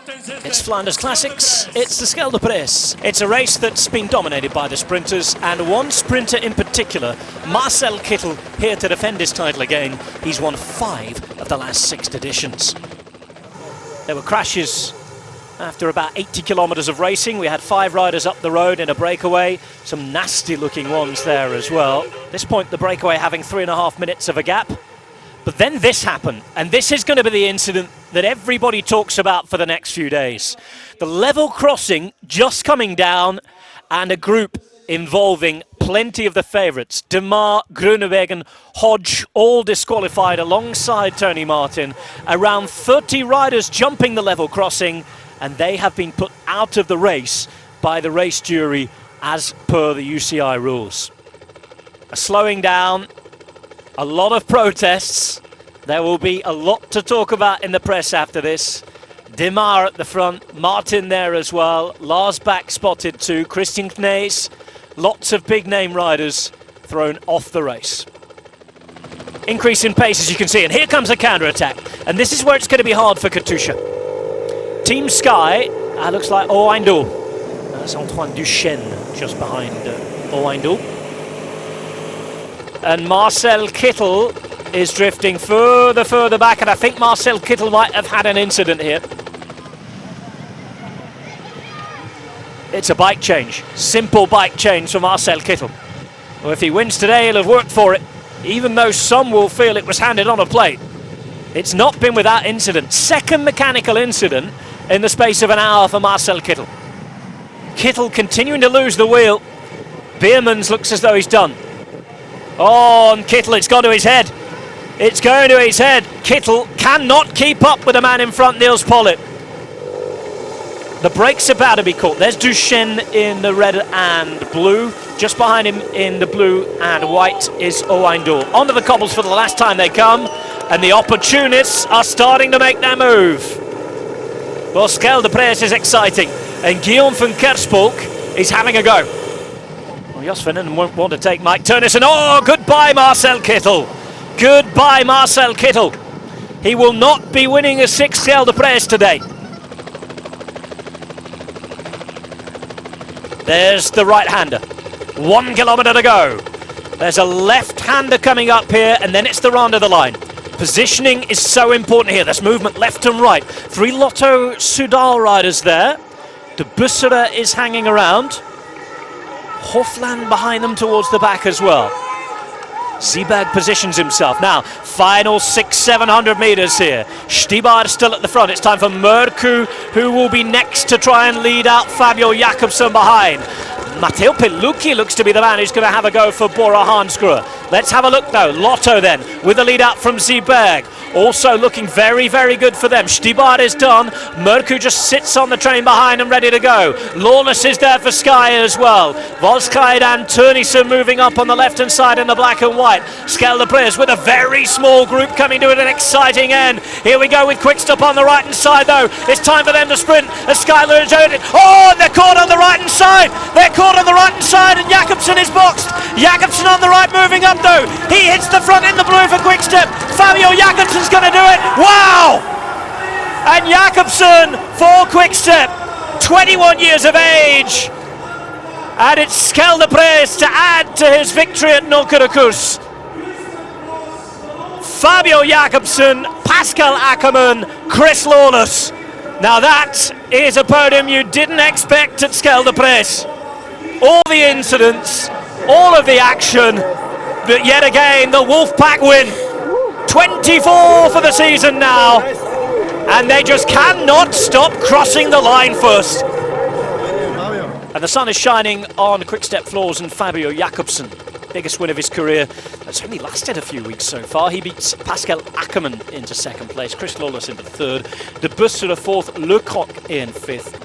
It's Flanders Classics, it's the Scheldeprijs. It's a race that's been dominated by the sprinters, and one sprinter in particular, Marcel Kittel, here to defend his title again. He's won 5 of the last 6 editions. There were crashes after about 80 kilometers of racing. We had 5 riders up the road in a breakaway, some nasty looking ones there as well. At this point, the breakaway having 3.5 minutes of a gap. But then this happened, and this is going to be the incident that everybody talks about for the next few days. The level crossing just coming down, and a group involving plenty of the favourites. De Maar, Groenewegen, Hodge, all disqualified alongside Tony Martin. Around 30 riders jumping the level crossing, and they have been put out of the race by the race jury as per the UCI rules. A slowing down, a lot of protests. There will be a lot to talk about in the press after this. De Maar at the front, Martin there as well, Lars back spotted too, Christian Knees, lots of big name riders thrown off the race. Increase in pace as you can see, and here comes a counter-attack, and this is where it's going to be hard for Katusha. Team Sky, looks like Oeindel. That's Antoine Duchesne just behind Oeindel. And Marcel Kittel is drifting further back, and I think Marcel Kittel might have had an incident here. It's a bike change, simple bike change for Marcel Kittel. Well, if he wins today, he'll have worked for it, even though some will feel it was handed on a plate. It's not been without incident. Second mechanical incident in the space of an hour for Marcel Kittel. Kittel continuing to lose the wheel. Beermans looks as though he's done. Oh, and Kittel, it's gone to his head. It's going to his head. Kittel cannot keep up with the man in front, Niels Pollitt. The brake's about to be caught. There's Duchesne in the red and blue. Just behind him in the blue and white is Oeindel. Onto the cobbles for the last time they come, and the opportunists are starting to make their move. Well, Scheldeprijs is exciting, and Guillaume van Kerspolk is having a go. Jos Vernon won't want to take Mike Turnison. Oh, goodbye Marcel Kittel. Goodbye Marcel Kittel. He will not be winning a 6th Scheldeprijs today. There's the right-hander. 1 kilometer to go. There's a left-hander coming up here, and then it's the round of the line. Positioning is so important here. There's movement left and right. 3 Lotto Soudal riders there. De Bussera is hanging around. Hofland behind them towards the back as well. Seeberg positions himself. Now, final 600-700 meters here. Stibar still at the front. It's time for Mørkøv, who will be next to try and lead out Fabio Jakobsen behind. Matteo Pellucci looks to be the man who's going to have a go for Bora Hansgrohe. Let's have a look though. Lotto then, with the lead out from Seeberg. Also looking very, very good for them. Stibar is done. Mørkøv just sits on the train behind and ready to go. Lawless is there for Sky as well. Volskheid and Turnison moving up on the left-hand side in the black and white. Scheldeprijs with a very small group coming to an exciting end. Here we go with Quickstep on the right-hand side though. It's time for them to sprint as Sky learns out. Oh, and they're caught on the right-hand side. They're caught on the right-hand side, and Jakobsen is boxed. Jakobsen on the right moving up though. He hits the front in the blue for Quickstep. Fabio Jakobsen's going to do it. Wow! And Jakobsen for Quickstep, 21 years of age. And it's Scheldeprijs to add to his victory at Nokkerekurs. Fabio Jakobsen, Pascal Ackermann, Chris Lawless. Now that is a podium you didn't expect at Scheldeprijs. All the incidents, all of the action, but yet again the Wolfpack win. 24 for the season now, and they just cannot stop crossing the line first. And the sun is shining on Quickstep floors and Fabio Jakobsen. Biggest win of his career. That's only lasted a few weeks so far. He beats Pascal Ackermann into 2nd place, Chris Lawless into 3rd, De Bussera 4th, Lecoq in 5th,